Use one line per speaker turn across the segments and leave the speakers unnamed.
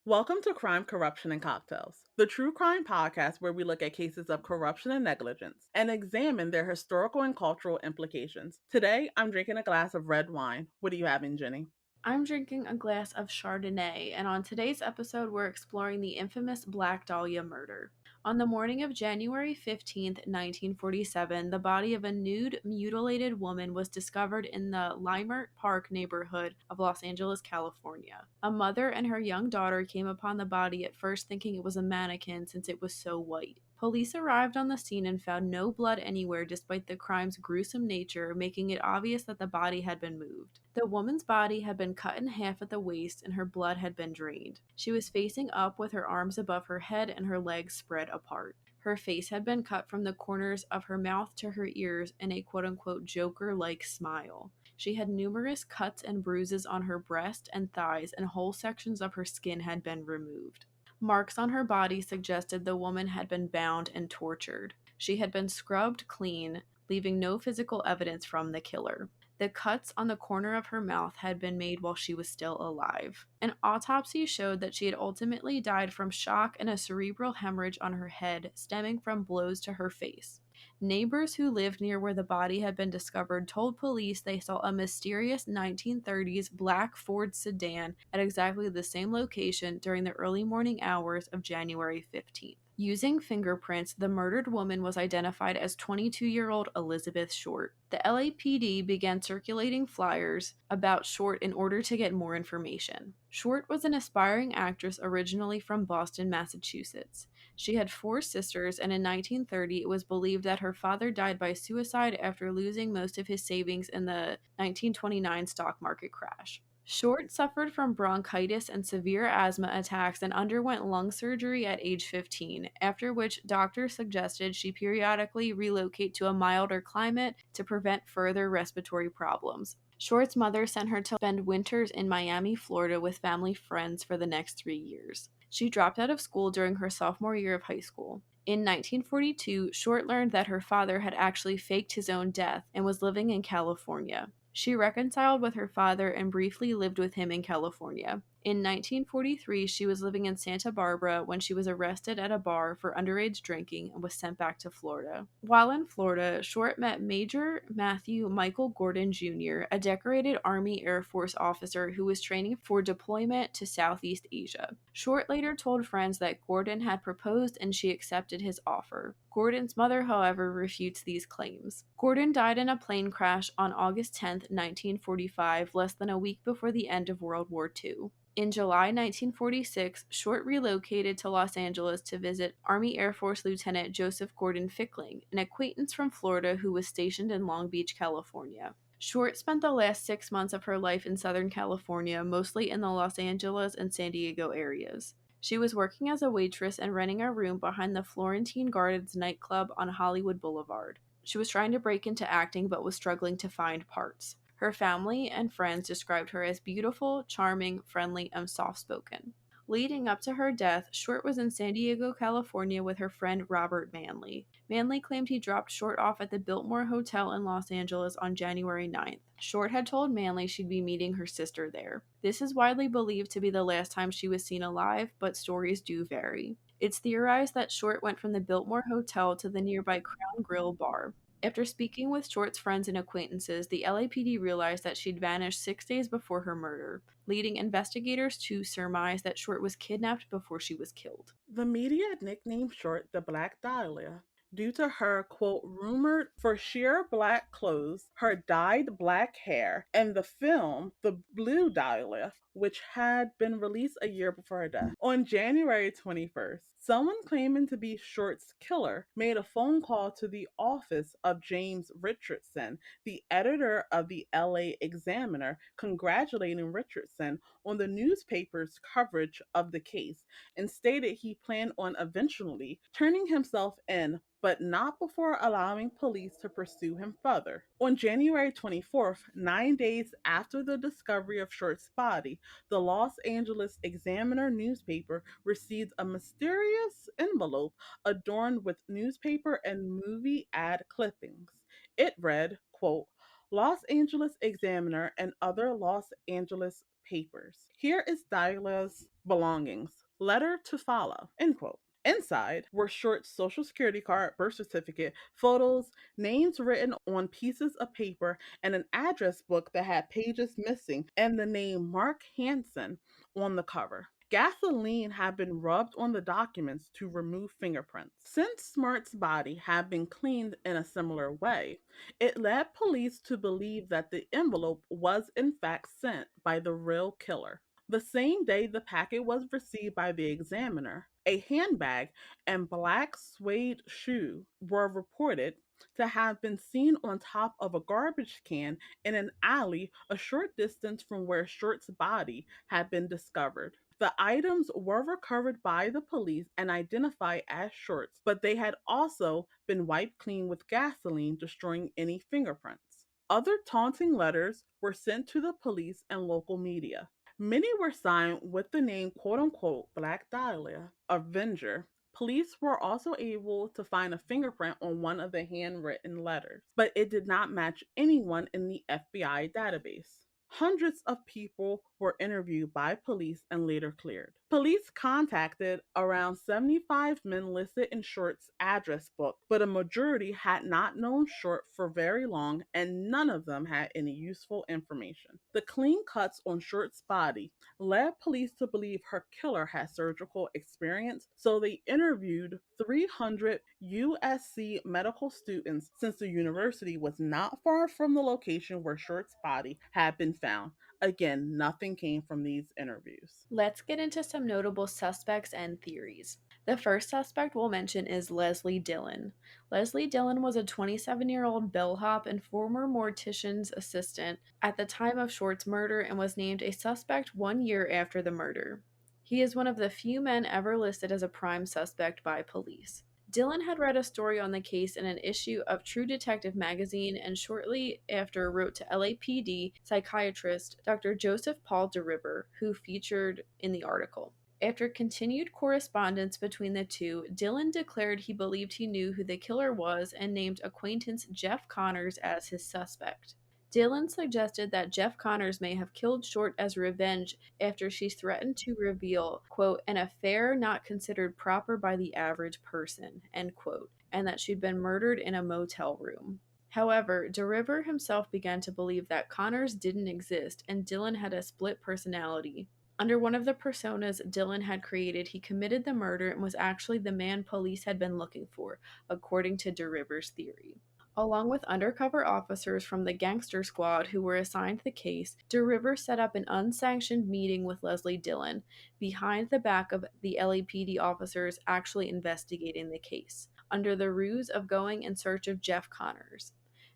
Welcome to Crime, Corruption, and Cocktails, the true crime podcast where we look at cases of corruption and negligence and examine their historical and cultural implications. Today, I'm drinking a glass of red wine. What are you having, Jenny?
I'm drinking a glass of Chardonnay, and on today's episode, we're exploring the infamous Black Dahlia murder. On the morning of January 15th, 1947, the body of a nude, mutilated woman was discovered in the Leimert Park neighborhood of Los Angeles, California. A mother and her young daughter came upon the body at first thinking it was a mannequin since it was so white. Police arrived on the scene and found no blood anywhere despite the crime's gruesome nature, making it obvious that the body had been moved. The woman's body had been cut in half at the waist and her blood had been drained. She was facing up with her arms above her head and her legs spread apart. Her face had been cut from the corners of her mouth to her ears in a quote unquote Joker like smile. She had numerous cuts and bruises on her breast and thighs, and whole sections of her skin had been removed. Marks on her body suggested the woman had been bound and tortured. She had been scrubbed clean, leaving no physical evidence from the killer. The cuts on the corner of her mouth had been made while she was still alive. An autopsy showed that she had ultimately died from shock and a cerebral hemorrhage on her head stemming from blows to her face. Neighbors who lived near where the body had been discovered told police they saw a mysterious 1930s black Ford sedan at exactly the same location during the early morning hours of January 15th. Using fingerprints, the murdered woman was identified as 22-year-old Elizabeth Short. The LAPD began circulating flyers about Short in order to get more information. Short was an aspiring actress originally from Boston, Massachusetts. She had four sisters, and in 1930 it was believed that her father died by suicide after losing most of his savings in the 1929 stock market crash. Short suffered from bronchitis and severe asthma attacks and underwent lung surgery at age 15, after which doctors suggested she periodically relocate to a milder climate to prevent further respiratory problems. Short's mother sent her to spend winters in Miami, Florida with family friends for the next 3 years. She dropped out of school during her sophomore year of high school. In 1942, Short learned that her father had actually faked his own death and was living in California. She reconciled with her father and briefly lived with him in California. In 1943, she was living in Santa Barbara when she was arrested at a bar for underage drinking and was sent back to Florida. While in Florida, Short met Major Matthew Michael Gordon Jr., a decorated Army Air Force officer who was training for deployment to Southeast Asia. Short later told friends that Gordon had proposed and she accepted his offer. Gordon's mother, however, refutes these claims. Gordon died in a plane crash on August 10, 1945, less than a week before the end of World War II. In July 1946, Short relocated to Los Angeles to visit Army Air Force Lieutenant Joseph Gordon Fickling, an acquaintance from Florida who was stationed in Long Beach, California. Short spent the last 6 months of her life in Southern California, mostly in the Los Angeles and San Diego areas. She was working as a waitress and renting a room behind the Florentine Gardens nightclub on Hollywood Boulevard. She was trying to break into acting but was struggling to find parts. Her family and friends described her as beautiful, charming, friendly, and soft-spoken. Leading up to her death, Short was in San Diego, California with her friend Robert Manley. Manley claimed he dropped Short off at the Biltmore Hotel in Los Angeles on January 9th. Short had told Manley she'd be meeting her sister there. This is widely believed to be the last time she was seen alive, but stories do vary. It's theorized that Short went from the Biltmore Hotel to the nearby Crown Grill bar. After speaking with Short's friends and acquaintances, the LAPD realized that she'd vanished 6 days before her murder, leading investigators to surmise that Short was kidnapped before she was killed.
The media nicknamed Short the Black Dahlia due to her, quote, rumored for sheer black clothes, her dyed black hair, and the film The Blue Dahlia, which had been released a year before her death. On January 21st, someone claiming to be Short's killer made a phone call to the office of James Richardson, the editor of the LA Examiner, congratulating Richardson on the newspaper's coverage of the case and stated he planned on eventually turning himself in, but not before allowing police to pursue him further. On January 24th, 9 days after the discovery of Short's body, the Los Angeles Examiner newspaper received a mysterious envelope adorned with newspaper and movie ad clippings. It read, quote, Los Angeles Examiner, and other Los Angeles papers. Here is Dahlia's belongings. Letter to follow. End quote. Inside were Short's social security card, birth certificate, photos, names written on pieces of paper, and an address book that had pages missing and the name Mark Hansen on the cover. Gasoline had been rubbed on the documents to remove fingerprints. Since Smart's body had been cleaned in a similar way, it led police to believe that the envelope was in fact sent by the real killer. The same day the packet was received by the examiner, a handbag and black suede shoe were reported to have been seen on top of a garbage can in an alley a short distance from where Short's body had been discovered. The items were recovered by the police and identified as Short's, but they had also been wiped clean with gasoline, destroying any fingerprints. Other taunting letters were sent to the police and local media. Many were signed with the name quote unquote Black Dahlia, Avenger. Police were also able to find a fingerprint on one of the handwritten letters, but it did not match anyone in the FBI database. Hundreds of people were interviewed by police and later cleared. Police contacted around 75 men listed in Short's address book, but a majority had not known Short for very long and none of them had any useful information. The clean cuts on Short's body led police to believe her killer had surgical experience, so they interviewed 300 USC medical students since the university was not far from the location where Short's body had been found. Again, nothing came from these interviews.
Let's get into some notable suspects and theories. The first suspect we'll mention is Leslie Dillon. Leslie Dillon was a 27-year-old bellhop and former mortician's assistant at the time of Short's murder and was named a suspect 1 year after the murder. He is one of the few men ever listed as a prime suspect by police. Dillon had read a story on the case in an issue of True Detective magazine and shortly after wrote to LAPD psychiatrist Dr. Joseph Paul DeRiver, who featured in the article. After continued correspondence between the two, Dillon declared he believed he knew who the killer was and named acquaintance Jeff Connors as his suspect. Dillon suggested that Jeff Connors may have killed Short as revenge after she threatened to reveal, quote, an affair not considered proper by the average person, end quote, and that she'd been murdered in a motel room. However, DeRiver himself began to believe that Connors didn't exist and Dillon had a split personality. Under one of the personas Dillon had created, he committed the murder and was actually the man police had been looking for, according to DeRiver's theory. Along with undercover officers from the gangster squad who were assigned the case, DeRiver set up an unsanctioned meeting with Leslie Dillon, behind the back of the LAPD officers actually investigating the case, under the ruse of going in search of Jeff Connors.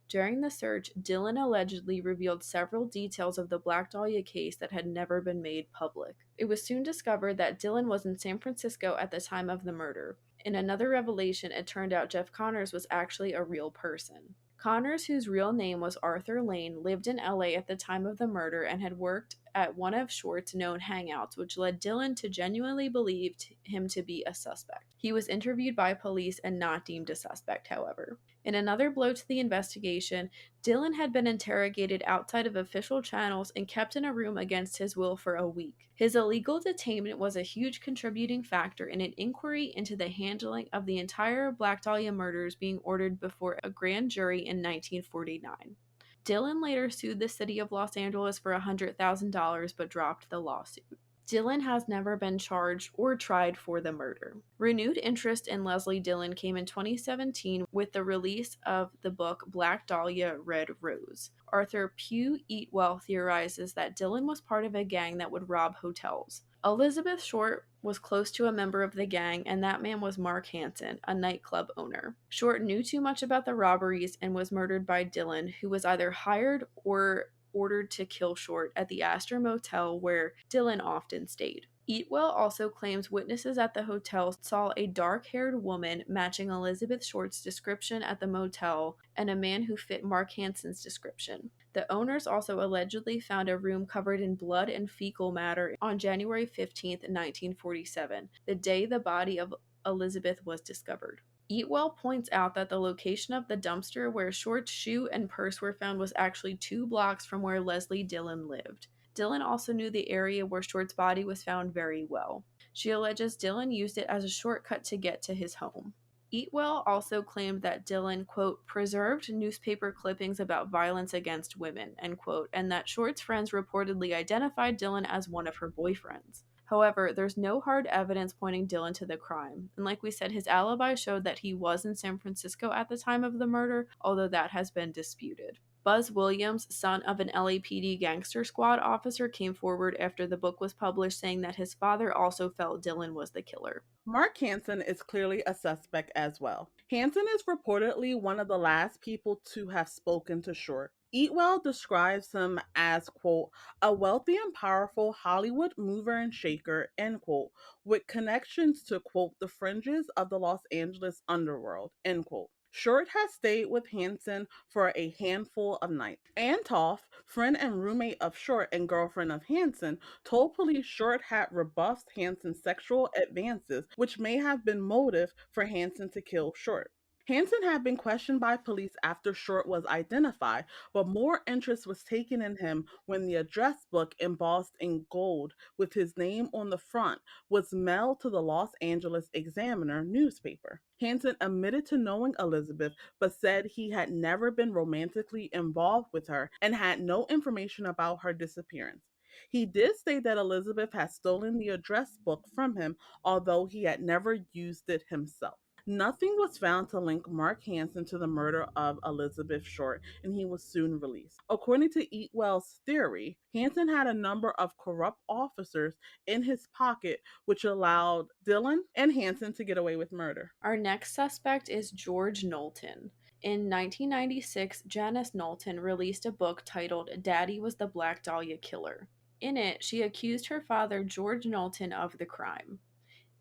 During the search, Dillon allegedly revealed several details of the Black Dahlia case that had never been made public. It was soon discovered that Dillon was in San Francisco at the time of the murder. In another revelation, it turned out Jeff Connors was actually a real person. Connors, whose real name was Arthur Lane, lived in LA at the time of the murder and had worked at one of Short's known hangouts, which led Dillon to genuinely believe him to be a suspect. He was interviewed by police and not deemed a suspect, however. In another blow to the investigation, Dillon had been interrogated outside of official channels and kept in a room against his will for a week. His illegal detainment was a huge contributing factor in an inquiry into the handling of the entire Black Dahlia murders being ordered before a grand jury in 1949. Dillon later sued the city of Los Angeles for $100,000 but dropped the lawsuit. Dillon has never been charged or tried for the murder. Renewed interest in Leslie Dillon came in 2017 with the release of the book Black Dahlia, Red Rose. Arthur Pugh Eatwell theorizes that Dillon was part of a gang that would rob hotels. Elizabeth Short was close to a member of the gang, and that man was Mark Hansen, a nightclub owner. Short knew too much about the robberies and was murdered by Dillon, who was either hired or ordered to kill Short at the Astor Motel where Dillon often stayed. Eatwell also claims witnesses at the hotel saw a dark-haired woman matching Elizabeth Short's description at the motel and a man who fit Mark Hansen's description. The owners also allegedly found a room covered in blood and fecal matter on January 15, 1947, the day the body of Elizabeth was discovered. Eatwell points out that the location of the dumpster where Short's shoe and purse were found was actually 2 blocks from where Leslie Dillon lived. Dillon also knew the area where Short's body was found very well. She alleges Dillon used it as a shortcut to get to his home. Eatwell also claimed that Dillon, quote, preserved newspaper clippings about violence against women, end quote, and that Short's friends reportedly identified Dillon as one of her boyfriends. However, there's no hard evidence pointing Dillon to the crime, and like we said, his alibi showed that he was in San Francisco at the time of the murder, although that has been disputed. Buzz Williams, son of an LAPD gangster squad officer, came forward after the book was published saying that his father also felt Dillon was the killer.
Mark Hansen is clearly a suspect as well. Hansen is reportedly one of the last people to have spoken to Short. Eatwell describes him as, quote, a wealthy and powerful Hollywood mover and shaker, end quote, with connections to, quote, the fringes of the Los Angeles underworld, end quote. Short has stayed with Hansen for a handful of nights. Antoff, friend and roommate of Short and girlfriend of Hansen, told police Short had rebuffed Hansen's sexual advances, which may have been motive for Hansen to kill Short. Hansen had been questioned by police after Short was identified, but more interest was taken in him when the address book embossed in gold with his name on the front was mailed to the Los Angeles Examiner newspaper. Hansen admitted to knowing Elizabeth, but said he had never been romantically involved with her and had no information about her disappearance. He did say that Elizabeth had stolen the address book from him, although he had never used it himself. Nothing was found to link Mark Hansen to the murder of Elizabeth Short, and he was soon released. According to Eatwell's theory, Hansen had a number of corrupt officers in his pocket, which allowed Dillon and Hansen to get away with murder.
Our next suspect is George Knowlton. In 1996, Janice Knowlton released a book titled Daddy Was the Black Dahlia Killer. In it, she accused her father, George Knowlton, of the crime.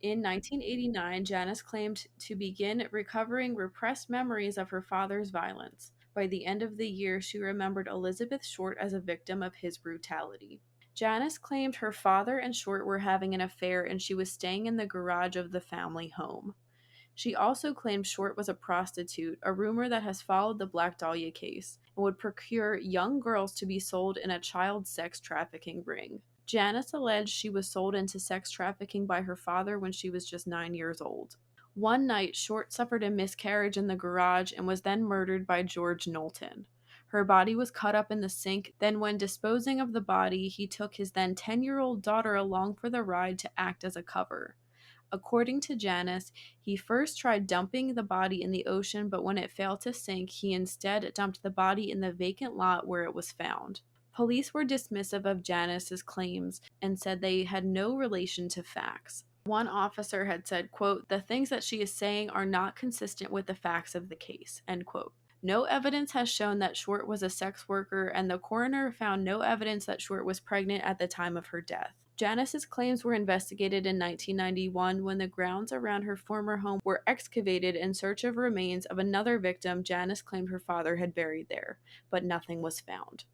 In 1989, Janice claimed to begin recovering repressed memories of her father's violence. By the end of the year, she remembered Elizabeth Short as a victim of his brutality. Janice claimed her father and Short were having an affair and she was staying in the garage of the family home. She also claimed Short was a prostitute, a rumor that has followed the Black Dahlia case, and would procure young girls to be sold in a child sex trafficking ring. Janice alleged she was sold into sex trafficking by her father when she was just 9 years old. One night, Short suffered a miscarriage in the garage and was then murdered by George Knowlton. Her body was cut up in the sink. Then, when disposing of the body, he took his then 10-year-old daughter along for the ride to act as a cover. According to Janice, he first tried dumping the body in the ocean, but when it failed to sink, he instead dumped the body in the vacant lot where it was found. Police were dismissive of Janice's claims and said they had no relation to facts. One officer had said, quote, the things that she is saying are not consistent with the facts of the case, end quote. No evidence has shown that Short was a sex worker, and the coroner found no evidence that Short was pregnant at the time of her death. Janice's claims were investigated in 1991 when the grounds around her former home were excavated in search of remains of another victim Janice claimed her father had buried there, but nothing was found.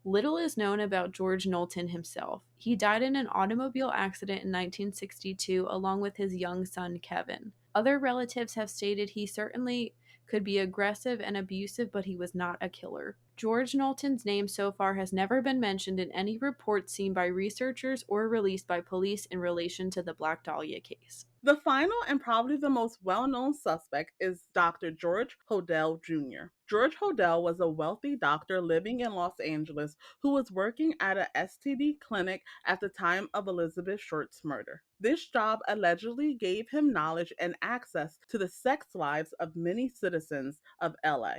Little is known about George Knowlton himself. He died in an automobile accident in 1962 along with his young son Kevin. Other relatives have stated he certainly could be aggressive and abusive, but he was not a killer. George Knowlton's name so far has never been mentioned in any reports seen by researchers or released by police in relation to the Black Dahlia case.
The final and probably the most well known suspect is Dr. George Hodel Jr. George Hodel was a wealthy doctor living in Los Angeles who was working at a STD clinic at the time of Elizabeth Short's murder. This job allegedly gave him knowledge and access to the sex lives of many citizens of LA.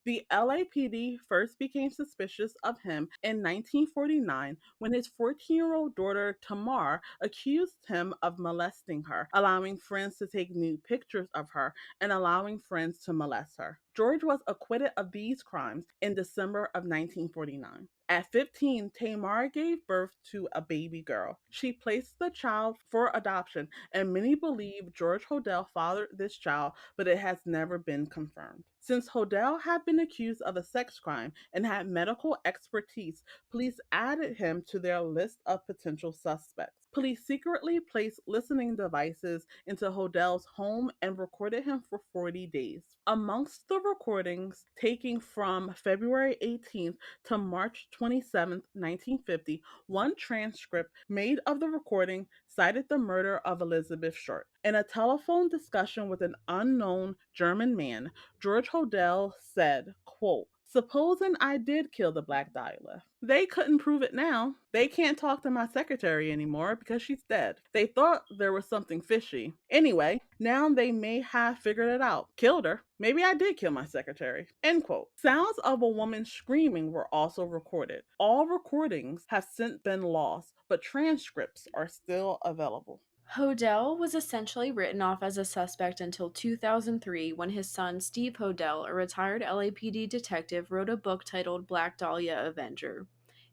The LAPD first became suspicious of him in 1949 when his 14-year-old daughter Tamar accused him of molesting her, allowing friends to take nude pictures of her and allowing friends to molest her. George was acquitted of these crimes in December of 1949. At 15, Tamar gave birth to a baby girl. She placed the child for adoption, and many believe George Hodel fathered this child, but it has never been confirmed. Since Hodel had been accused of a sex crime and had medical expertise, police added him to their list of potential suspects. Police secretly placed listening devices into Hodel's home and recorded him for 40 days. Amongst the recordings taken from February 18th to March 27th, 1950, one transcript made of the recording cited the murder of Elizabeth Short. In a telephone discussion with an unknown German man, George Hodel said, quote, "Supposing I did kill the Black Dahlia. They couldn't prove it now. They can't talk to my secretary anymore because she's dead. They thought there was something fishy. Anyway, now they may have figured it out. Killed her. Maybe I did kill my secretary." End quote. Sounds of a woman screaming were also recorded. All recordings have since been lost, but transcripts are still available.
Hodel was essentially written off as a suspect until 2003 when his son Steve Hodel, a retired LAPD detective, wrote a book titled Black Dahlia Avenger.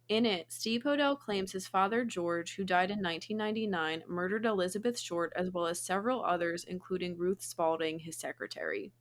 In it, Steve Hodel claims his father George, who died in 1999, murdered Elizabeth Short as well as several others, including Ruth Spalding, his secretary.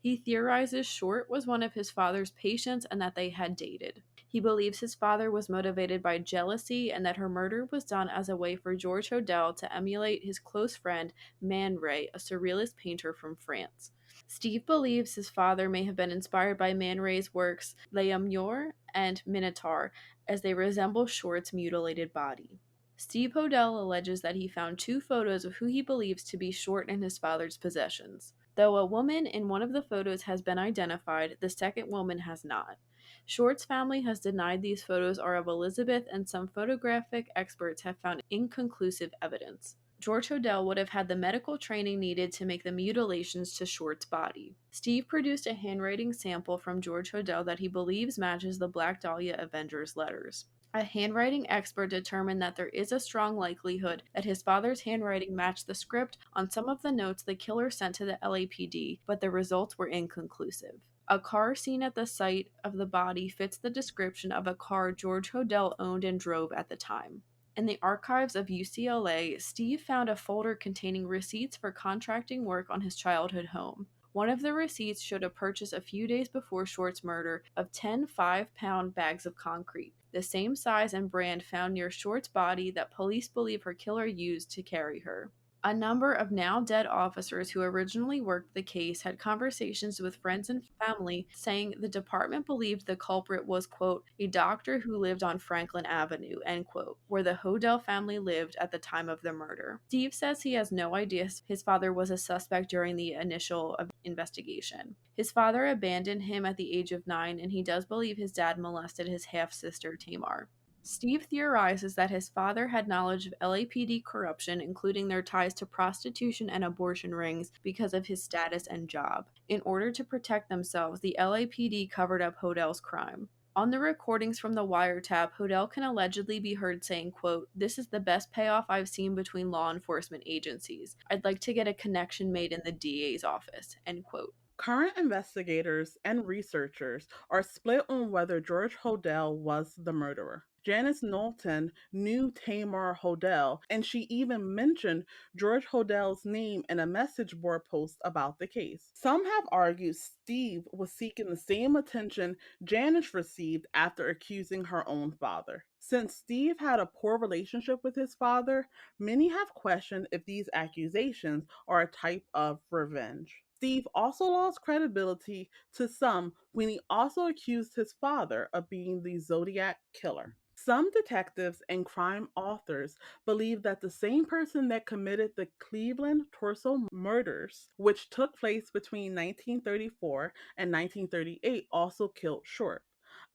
He theorizes Short was one of his father's patients and that they had dated. He believes his father was motivated by jealousy and that her murder was done as a way for George Hodel to emulate his close friend Man Ray, a surrealist painter from France. Steve believes his father may have been inspired by Man Ray's works Leimert and Minotaur, as they resemble Short's mutilated body. Steve Hodel alleges that he found two photos of who he believes to be Short in his father's possessions. Though a woman in one of the photos has been identified, the second woman has not. Short's family has denied these photos are of Elizabeth, and some photographic experts have found inconclusive evidence. George Hodel would have had the medical training needed to make the mutilations to Short's body. Steve produced a handwriting sample from George Hodel that he believes matches the Black Dahlia Avengers letters. A handwriting expert determined that there is a strong likelihood that his father's handwriting matched the script on some of the notes the killer sent to the LAPD, but the results were inconclusive. A car seen at the site of the body fits the description of a car George Hodel owned and drove at the time. In the archives of UCLA, Steve found a folder containing receipts for contracting work on his childhood home. One of the receipts showed a purchase a few days before Short's murder of 10 5-pound bags of concrete, the same size and brand found near Short's body that police believe her killer used to carry her. A number of now dead officers who originally worked the case had conversations with friends and family saying the department believed the culprit was, quote, a doctor who lived on Franklin Avenue, end quote, where the Hodel family lived at the time of the murder. Steve says he has no idea his father was a suspect during the initial investigation. His father abandoned him at the age of 9, and he does believe his dad molested his half sister, Tamar. Steve theorizes that his father had knowledge of LAPD corruption, including their ties to prostitution and abortion rings, because of his status and job. In order to protect themselves, the LAPD covered up Hodel's crime. On the recordings from the wiretap, Hodel can allegedly be heard saying, quote, "This is the best payoff I've seen between law enforcement agencies. I'd like to get a connection made in the DA's office," end quote.
Current investigators and researchers are split on whether George Hodel was the murderer. Janice Knowlton knew Tamar Hodel, and she even mentioned George Hodel's name in a message board post about the case. Some have argued Steve was seeking the same attention Janice received after accusing her own father. Since Steve had a poor relationship with his father, many have questioned if these accusations are a type of revenge. Steve also lost credibility to some when he also accused his father of being the Zodiac killer. Some detectives and crime authors believe that the same person that committed the Cleveland torso murders, which took place between 1934 and 1938, also killed Short.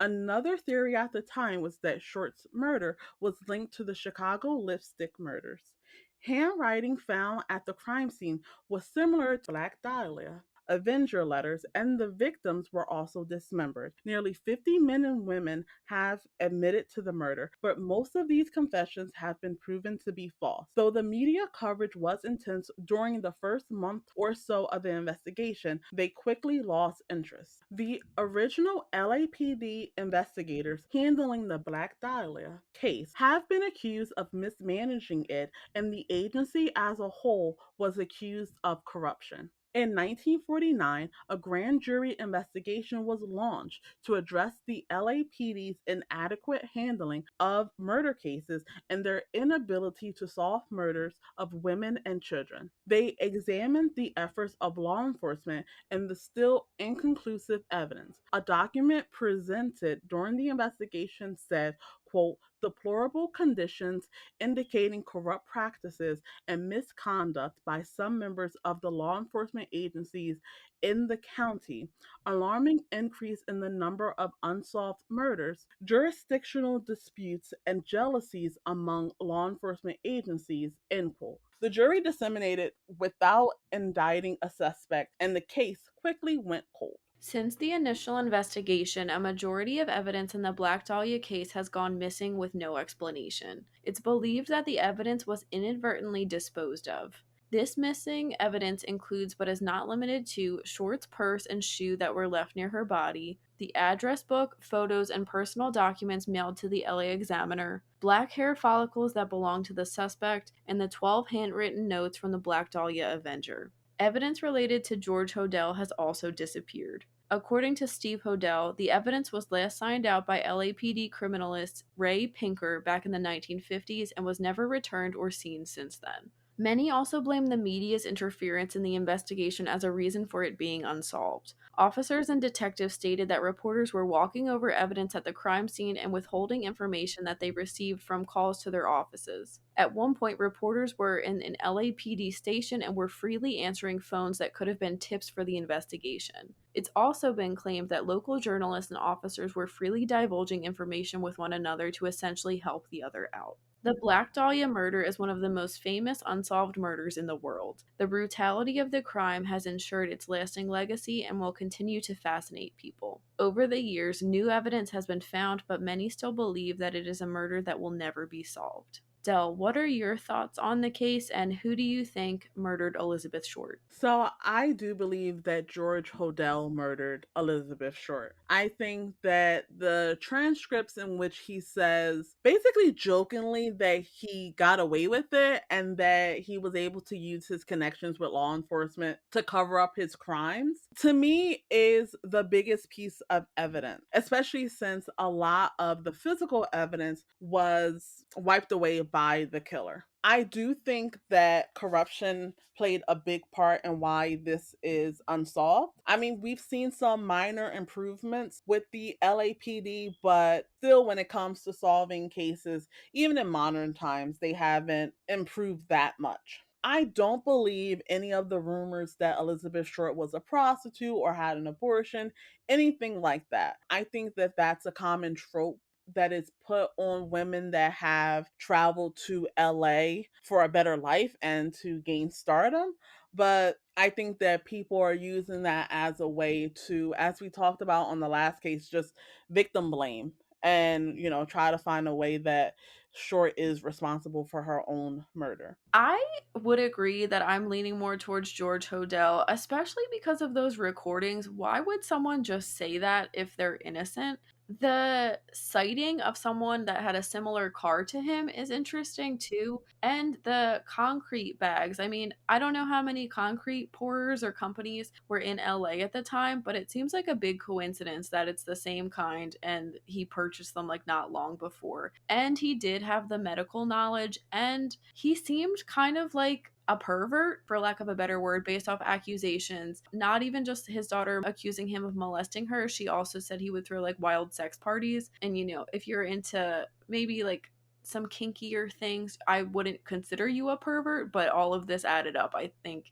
Another theory at the time was that Short's murder was linked to the Chicago lipstick murders. Handwriting found at the crime scene was similar to Black Dahlia. Avenger letters, and the victims were also dismembered. Nearly 50 men and women have admitted to the murder, but most of these confessions have been proven to be false. Though the media coverage was intense during the first month or so of the investigation, they quickly lost interest. The original LAPD investigators handling the Black Dahlia case have been accused of mismanaging it, and the agency as a whole was accused of corruption. In 1949, a grand jury investigation was launched to address the LAPD's inadequate handling of murder cases and their inability to solve murders of women and children. They examined the efforts of law enforcement and the still inconclusive evidence. A document presented during the investigation said, quote, deplorable conditions indicating corrupt practices and misconduct by some members of the law enforcement agencies in the county, alarming increase in the number of unsolved murders, jurisdictional disputes, and jealousies among law enforcement agencies, end quote. The jury disseminated without indicting a suspect, and the case quickly went cold.
Since the initial investigation, a majority of evidence in the Black Dahlia case has gone missing with no explanation. It's believed that the evidence was inadvertently disposed of. This missing evidence includes, but is not limited to, Short's purse and shoe that were left near her body, the address book, photos, and personal documents mailed to the LA Examiner, black hair follicles that belonged to the suspect, and the 12 handwritten notes from the Black Dahlia Avenger. Evidence related to George Hodel has also disappeared. According to Steve Hodel, the evidence was last signed out by LAPD criminalist Ray Pinker back in the 1950s and was never returned or seen since then. Many also blame the media's interference in the investigation as a reason for it being unsolved. Officers and detectives stated that reporters were walking over evidence at the crime scene and withholding information that they received from calls to their offices. At one point, reporters were in an LAPD station and were freely answering phones that could have been tips for the investigation. It's also been claimed that local journalists and officers were freely divulging information with one another to essentially help the other out. The Black Dahlia murder is one of the most famous unsolved murders in the world. The brutality of the crime has ensured its lasting legacy and will continue to fascinate people. Over the years, new evidence has been found, but many still believe that it is a murder that will never be solved. Del, what are your thoughts on the case, and who do you think murdered Elizabeth Short?
So I do believe that George Hodel murdered Elizabeth Short. I think that the transcripts in which he says basically jokingly that he got away with it and that he was able to use his connections with law enforcement to cover up his crimes, to me is the biggest piece of evidence, especially since a lot of the physical evidence was wiped away by the killer. I do think that corruption played a big part in why this is unsolved. I mean, we've seen some minor improvements with the LAPD, but still, when it comes to solving cases, even in modern times, they haven't improved that much. I don't believe any of the rumors that Elizabeth Short was a prostitute or had an abortion, anything like that. I think that that's a common trope that is put on women that have traveled to LA for a better life and to gain stardom. But I think that people are using that as a way to, as we talked about on the last case, just victim blame and, try to find a way that Short is responsible for her own murder.
I would agree that I'm leaning more towards George Hodel, especially because of those recordings. Why would someone just say that if they're innocent? The sighting of someone that had a similar car to him is interesting too. And the concrete bags. I mean, I don't know how many concrete pourers or companies were in LA at the time, but it seems like a big coincidence that it's the same kind and he purchased them like not long before. And he did have the medical knowledge and he seemed kind of like a pervert, for lack of a better word, based off accusations. Not even just his daughter accusing him of molesting her. She also said he would throw like wild sex parties. And if you're into maybe like some kinkier things, I wouldn't consider you a pervert, but all of this added up. I think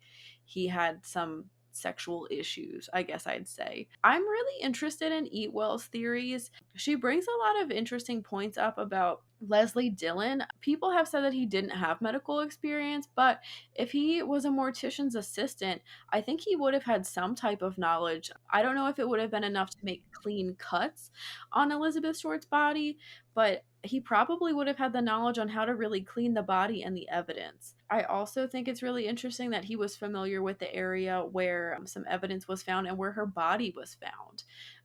he had some sexual issues, I guess I'd say. I'm really interested in Eat Well's theories. She brings a lot of interesting points up about Leslie Dillon. People have said that he didn't have medical experience, but if he was a mortician's assistant, I think he would have had some type of knowledge. I don't know if it would have been enough to make clean cuts on Elizabeth Short's body, but he probably would have had the knowledge on how to really clean the body and the evidence. I also think it's really interesting that he was familiar with the area where some evidence was found and where her body was found.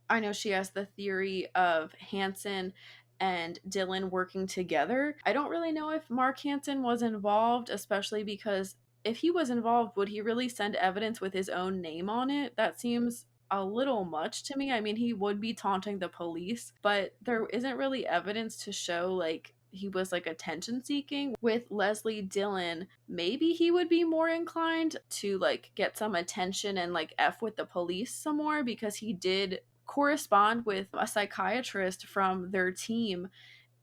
I know she has the theory of Hansen and Dylan working together. I don't really know if Mark Hansen was involved, especially because if he was involved, would he really send evidence with his own name on it? That seems a little much to me. I mean, he would be taunting the police, but there isn't really evidence to show like he was like attention seeking. With Leslie Dillon, maybe he would be more inclined to like get some attention and like F with the police some more because he did correspond with a psychiatrist from their team,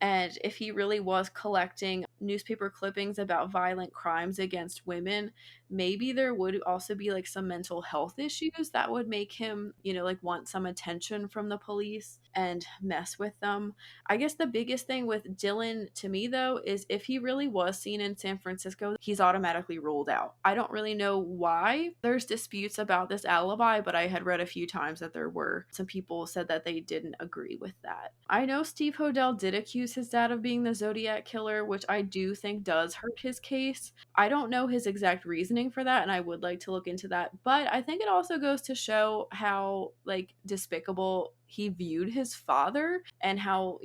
and if he really was collecting newspaper clippings about violent crimes against women, maybe there would also be like some mental health issues that would make him, like want some attention from the police and mess with them. I guess the biggest thing with Dylan to me, though, is if he really was seen in San Francisco, he's automatically ruled out. I don't really know why there's disputes about this alibi, but I had read a few times that there were some people said that they didn't agree with that. I know Steve Hodel did accuse his dad of being the Zodiac killer, which I do think does hurt his case. I don't know his exact reasoning for that, and I would like to look into that. But I think it also goes to show how like despicable he viewed his father and how,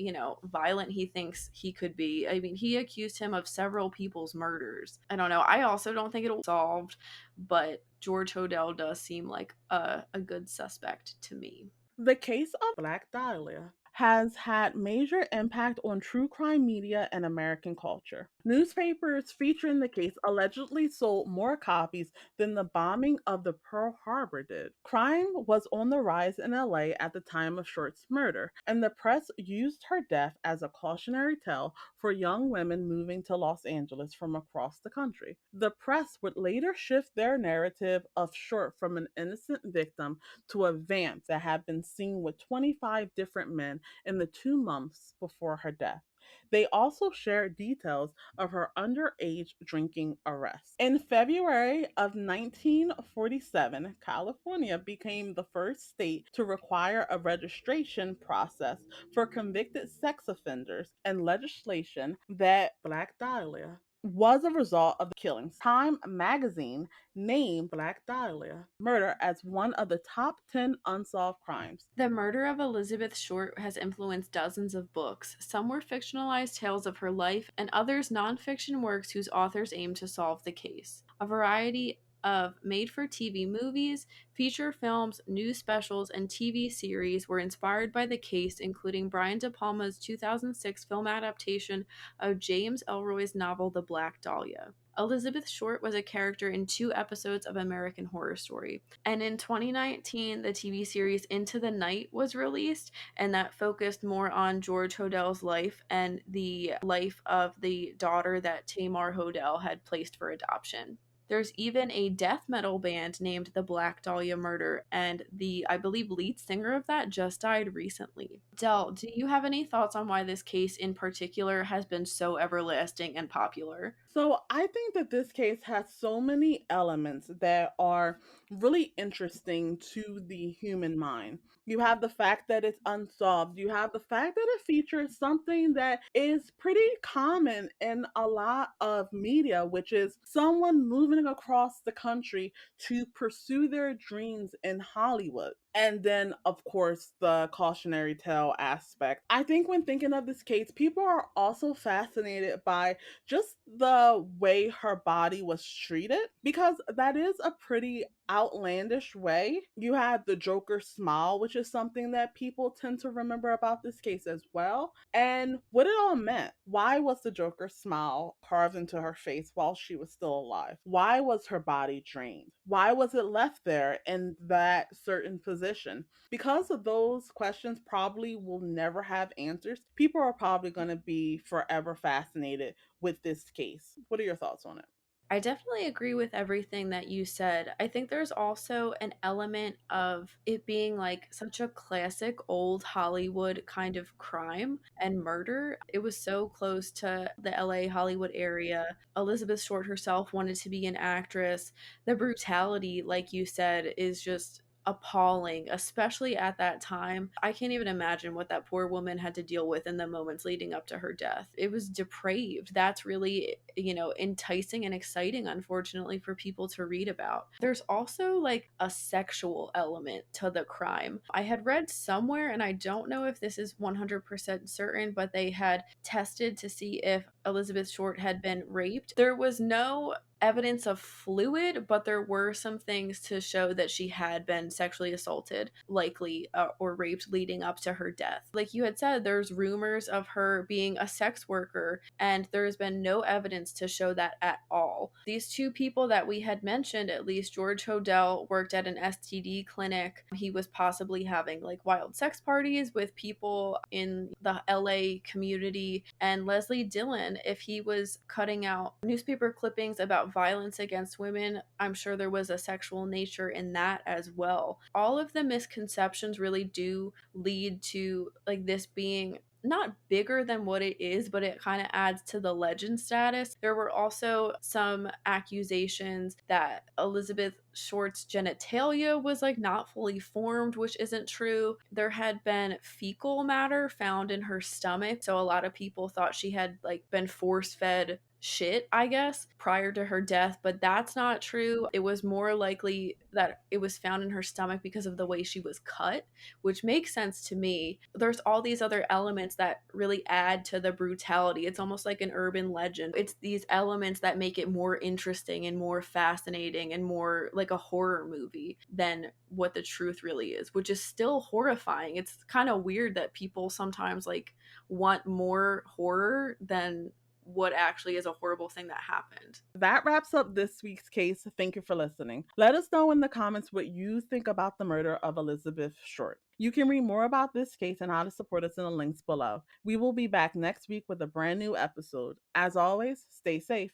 violent he thinks he could be. I mean, he accused him of several people's murders. I don't know. I also don't think it'll be solved, but George Hodel does seem like a good suspect to me.
The case of Black Dahlia has had major impact on true crime media and American culture. Newspapers featuring the case allegedly sold more copies than the bombing of the Pearl Harbor did. Crime was on the rise in LA at the time of Short's murder, and the press used her death as a cautionary tale for young women moving to Los Angeles from across the country. The press would later shift their narrative of Short from an innocent victim to a vamp that had been seen with 25 different men in the 2 months before her death. They also shared details of her underage drinking arrest. In February of 1947, California became the first state to require a registration process for convicted sex offenders, and legislation that Black Dahlia was a result of the killings. Time magazine named Black Dahlia murder as one of the top 10 unsolved crimes.
The murder of Elizabeth Short has influenced dozens of books. Some were fictionalized tales of her life, and others nonfiction works whose authors aim to solve the case. A variety of made for TV movies, feature films, news specials, and TV series were inspired by the case, including Brian De Palma's 2006 film adaptation of James Ellroy's novel The Black Dahlia. Elizabeth Short was a character in 2 episodes of American Horror Story. And in 2019, the TV series Into the Night was released, and that focused more on George Hodel's life and the life of the daughter that Tamar Hodel had placed for adoption. There's even a death metal band named the Black Dahlia Murder, and the, I believe, lead singer of that just died recently. Del, do you have any thoughts on why this case in particular has been so everlasting and popular?
So I think that this case has so many elements that are really interesting to the human mind. You have the fact that it's unsolved. You have the fact that it features something that is pretty common in a lot of media, which is someone moving across the country to pursue their dreams in Hollywood. And then, of course, the cautionary tale aspect. I think when thinking of this case, people are also fascinated by just the way her body was treated, because that is a pretty outlandish way. You had the Joker smile, which is something that people tend to remember about this case as well, and what it all meant. Why was the Joker smile carved into her face while she was still alive? Why was her body drained? Why was it left there in that certain position? Because of those questions probably will never have answers, people are probably going to be forever fascinated with this case. What are your thoughts on it?
I definitely agree with everything that you said. I think there's also an element of it being like such a classic old Hollywood kind of crime and murder. It was so close to the LA Hollywood area. Elizabeth Short herself wanted to be an actress. The brutality, like you said, is just appalling, especially at that time. I can't even imagine what that poor woman had to deal with in the moments leading up to her death. It was depraved. That's really, enticing and exciting, unfortunately, for people to read about. There's also like a sexual element to the crime. I had read somewhere, and I don't know if this is 100% certain, but they had tested to see if Elizabeth Short had been raped. There was no evidence of fluid, but there were some things to show that she had been sexually assaulted, likely, or raped leading up to her death. Like you had said, there's rumors of her being a sex worker, and there's been no evidence to show that at all. These two people that we had mentioned, at least George Hodel worked at an STD clinic. He was possibly having like wild sex parties with people in the LA community. And Leslie Dillon, if he was cutting out newspaper clippings about violence against women, I'm sure there was a sexual nature in that as well. All of the misconceptions really do lead to like this being not bigger than what it is, but it kind of adds to the legend status. There were also some accusations that Elizabeth Short's genitalia was like not fully formed, which isn't true. There had been fecal matter found in her stomach, so a lot of people thought she had like been force fed shit, I guess, prior to her death, but that's not true. It was more likely that it was found in her stomach because of the way she was cut, which makes sense to me. There's all these other elements that really add to the brutality. It's almost like an urban legend. It's these elements that make it more interesting and more fascinating and more like a horror movie than what the truth really is, which is still horrifying. It's kind of weird that people sometimes like want more horror than what actually is a horrible thing that happened.
That wraps up this week's case. Thank you for listening. Let us know in the comments what you think about the murder of Elizabeth Short. You can read more about this case and how to support us in the links below. We will be back next week with a brand new episode. As always, stay safe.